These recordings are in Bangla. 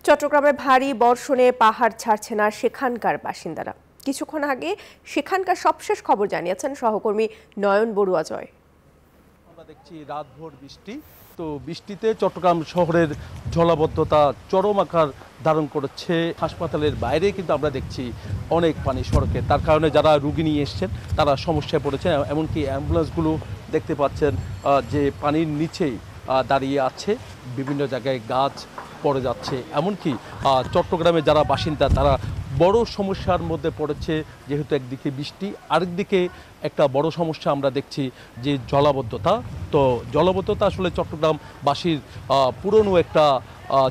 চট্টগ্রামে ভারী বর্ষণে পাহাড় ছাড়ছে না সেখানকার বাসিন্দারা। কিছুক্ষণ আগে সেখানকার সবশেষ খবর জানিয়েছেন সহকর্মী নয়ন বড়ুয়া জয়। আমরা দেখছি রাতভর বৃষ্টি, তো বৃষ্টিতে চট্টগ্রাম শহরের জলাবদ্ধতা চরম আকার ধারণ করেছে। হাসপাতালের বাইরে কিন্তু আমরা দেখছি অনেক পানি সড়কে, তার কারণে যারা রুগী নিয়ে এসছেন তারা সমস্যায় পড়েছেন। এমনকি অ্যাম্বুলেন্সগুলো দেখতে পাচ্ছেন যে পানির নিচেই দাঁড়িয়ে আছে, বিভিন্ন জায়গায় গাছ পড়ে যাচ্ছে। এমনকি চট্টগ্রামে যারা বাসিন্দা তারা বড় সমস্যার মধ্যে পড়েছে, যেহেতু একদিকে বৃষ্টি, আরেকদিকে একটা বড় সমস্যা আমরা দেখছি যে জলাবদ্ধতা। তো জলাবদ্ধতা আসলে চট্টগ্রামবাসীর পুরনো একটা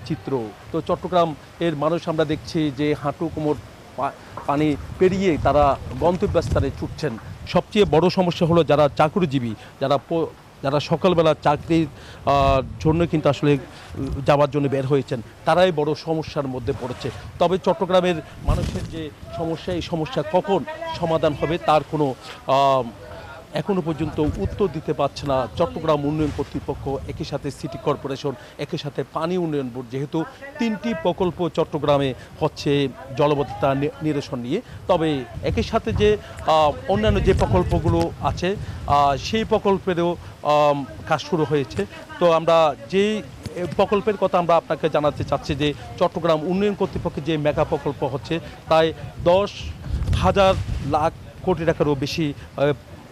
চিত্র। তো চট্টগ্রাম এর মানুষ আমরা দেখছি যে হাঁটু কোমর পানি পেরিয়ে তারা গন্তব্যস্থানে ছুটছেন। সবচেয়ে বড় সমস্যা হলো যারা চাকরিজীবী, যারা সকালবেলা চাকরির জন্য কিন্তু আসলে যাওয়ার জন্য বের হয়েছেন, তারাই বড় সমস্যার মধ্যে পড়েছে। তবে চট্টগ্রামের মানুষের যে সমস্যা, এই সমস্যা কখন সমাধান হবে তার কোনো এখনও পর্যন্ত উত্তর দিতে পারছে না চট্টগ্রাম উন্নয়ন কর্তৃপক্ষ, একই সাথে সিটি কর্পোরেশন, একই সাথে পানি উন্নয়ন বোর্ড, যেহেতু 3টি প্রকল্প চট্টগ্রামে হচ্ছে জলবদ্ধতা নিরসন নিয়ে। তবে একই সাথে যে অন্যান্য যে প্রকল্পগুলো আছে সেই প্রকল্পেরও কাজ শুরু হয়েছে। তো আমরা যেই প্রকল্পের কথা আমরা আপনাকে জানাতে চাচ্ছি যে চট্টগ্রাম উন্নয়ন কর্তৃপক্ষের যে মেগা প্রকল্প হচ্ছে প্রায় 10,000 লাখ কোটি টাকারও বেশি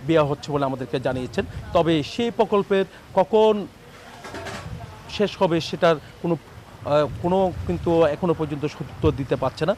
দেওয়া হচ্ছে বলে আমাদেরকে জানিয়েছেন। তবে সেই প্রকল্পের কখন শেষ হবে সেটার কোনো কিন্তু এখনো পর্যন্ত উত্তর দিতে পারছে না।